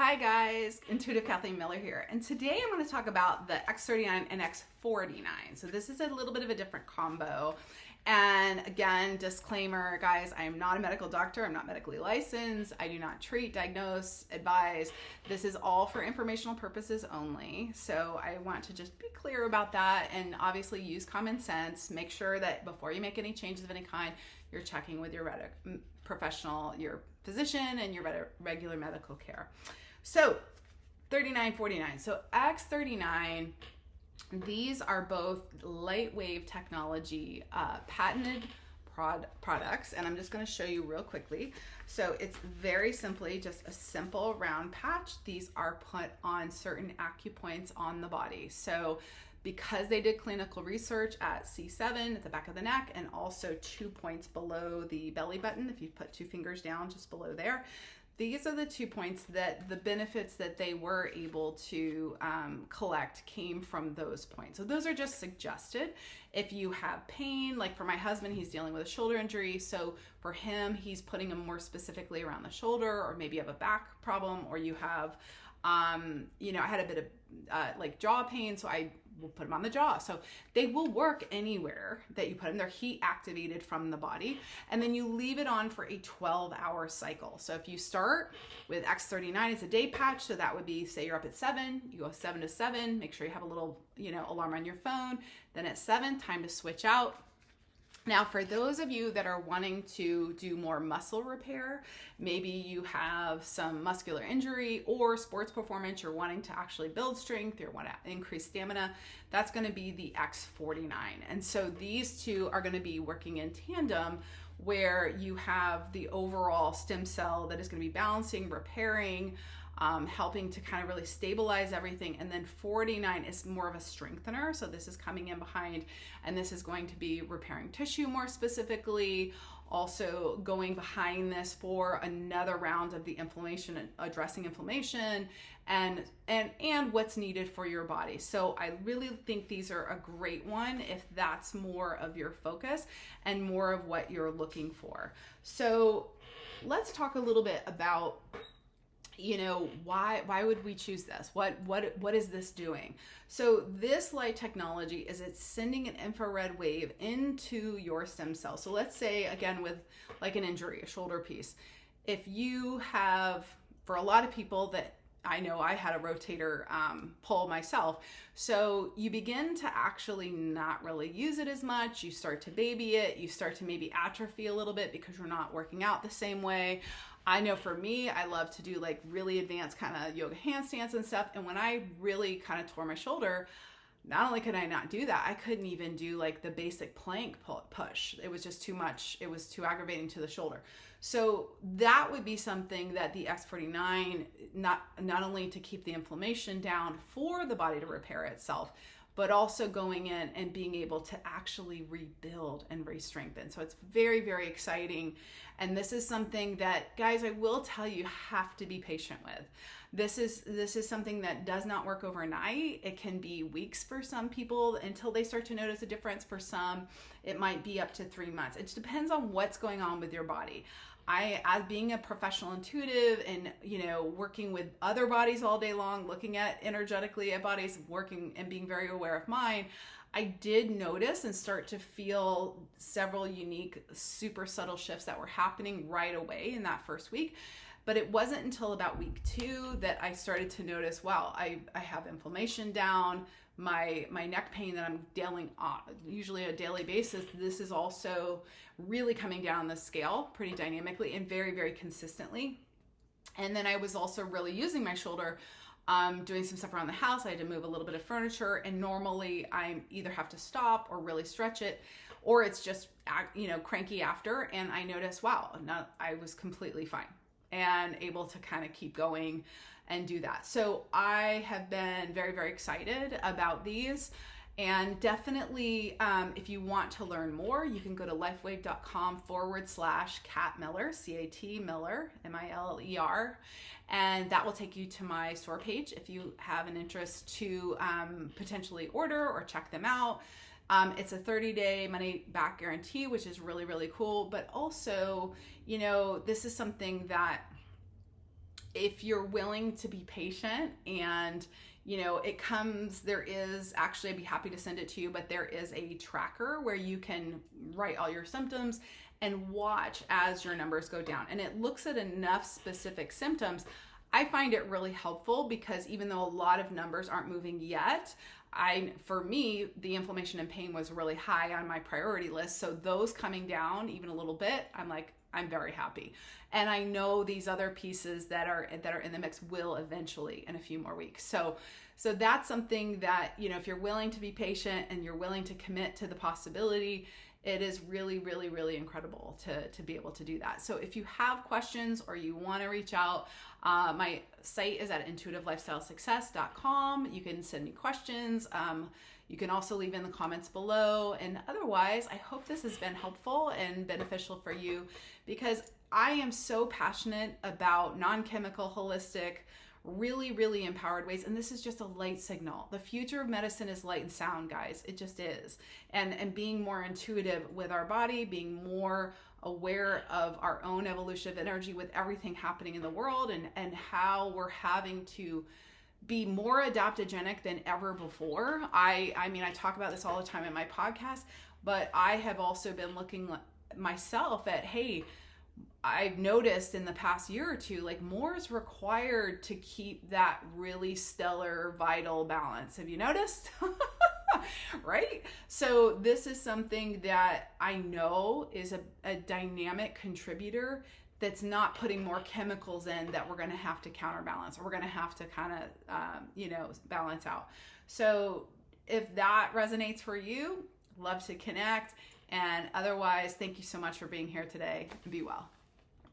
Hi guys, Intuitive Kathleen Miller here, and today I'm going to talk about the X39 and X49. So this is a little bit of a different combo. And again, disclaimer, guys, I am not a medical doctor. I'm not medically licensed. I do not treat, diagnose, advise. This is all for informational purposes only. So I want to just be clear about that and obviously use common sense. Make sure that before you make any changes of any kind, you're checking with your professional, your physician, and your regular medical care. So 3949. So X39, these are both Lifewave technology patented products, and I'm just going to show you real quickly. So it's very simply just a simple round patch. These are put on certain acupoints on the body. So because they did clinical research at C7 at the back of the neck and also 2 points below the belly button, if you put 2 fingers down just below there, these are the 2 points that the benefits that they were able to collect came from those points. So those are just suggested. If you have pain, like for my husband, he's dealing with a shoulder injury. So for him, he's putting them more specifically around the shoulder, or maybe you have a back problem, or you have, I had a bit of like jaw pain. So I will put them on the jaw. So they will work anywhere that you put them. They're heat activated from the body. And then you leave it on for a 12-hour cycle. So if you start with X39, it's a day patch. So that would be, say you're up at 7, you go 7 to 7, make sure you have a little, alarm on your phone. Then at 7, time to switch out. Now, for those of you that are wanting to do more muscle repair, maybe you have some muscular injury or sports performance, you're wanting to actually build strength, you want to increase stamina, that's going to be the X49. And so these two are going to be working in tandem, where you have the overall stem cell that is going to be balancing, repairing, helping to kind of really stabilize everything. And then 49 is more of a strengthener. So this is coming in behind, and this is going to be repairing tissue more specifically, also going behind this for another round of the inflammation and addressing inflammation and what's needed for your body. So I really think these are a great one if that's more of your focus and more of what you're looking for. So let's talk a little bit about why would we choose this? What is this doing? So this light technology is it's sending an infrared wave into your stem cells. So let's say, again, with like an injury, a shoulder piece, if you have, for a lot of people that I know, I had a rotator pull myself. So you begin to actually not really use it as much. You start to baby it. You start to maybe atrophy a little bit because you're not working out the same way. I know for me, I love to do like really advanced kind of yoga handstands and stuff. And when I really kind of tore my shoulder, not only could I not do that, I couldn't even do like the basic plank push. It was just too much. It was too aggravating to the shoulder. So that would be something that the X49, not only to keep the inflammation down for the body to repair itself, but also going in and being able to actually rebuild and re-strengthen. So it's very, very exciting. And this is something that, guys, I will tell you, have to be patient with. This is something that does not work overnight. It can be weeks for some people until they start to notice a difference. For some, it might be up to 3 months. It depends on what's going on with your body. As being a professional intuitive and, working with other bodies all day long, looking at energetically at bodies, working and being very aware of mine, I did notice and start to feel several unique, super subtle shifts that were happening right away in that first week. But it wasn't until about week 2 that I started to notice, wow, I have inflammation down. My neck pain that I'm dealing on usually a daily basis, this is also really coming down the scale pretty dynamically and very, very consistently. And then I was also really using my shoulder, doing some stuff around the house. I had to move a little bit of furniture, and normally I either have to stop or really stretch it, or it's just, cranky after. And I noticed, wow, I was completely fine and able to kind of keep going and do that. So I have been very, very excited about these. And definitely, if you want to learn more, you can go to lifewave.com/Kat Miller, C-A-T Miller, M-I-L-L-E-R. And that will take you to my store page if you have an interest to potentially order or check them out. It's a 30-day money back guarantee, which is really, really cool. But also, this is something that if you're willing to be patient and it comes, there is actually, I'd be happy to send it to you, but there is a tracker where you can write all your symptoms and watch as your numbers go down. And it looks at enough specific symptoms. I find it really helpful because even though a lot of numbers aren't moving yet, for me, the inflammation and pain was really high on my priority list. So those coming down even a little bit, I'm very happy. And I know these other pieces that are in the mix will eventually in a few more weeks. So that's something that, if you're willing to be patient and you're willing to commit to the possibility, it is really, really, really incredible to be able to do that. So if you have questions or you want to reach out, my site is at intuitivelystylesuccess.com. You can send me questions. You can also leave in the comments below. And otherwise, I hope this has been helpful and beneficial for you, because I am so passionate about non-chemical, holistic, really, really empowered ways. And this is just a light signal. The future of medicine is light and sound, guys. It just is. And being more intuitive with our body, being more aware of our own evolution of energy with everything happening in the world, and how we're having to be more adaptogenic than ever before. I talk about this all the time in my podcast, but I have also been looking myself at, hey, I've noticed in the past year or two, more is required to keep that really stellar, vital balance. Have you noticed? Right? So this is something that I know is a dynamic contributor that's not putting more chemicals in that we're going to have to counterbalance, or we're going to have to kind of, balance out. So if that resonates for you, love to connect. And otherwise, thank you so much for being here today. Be well.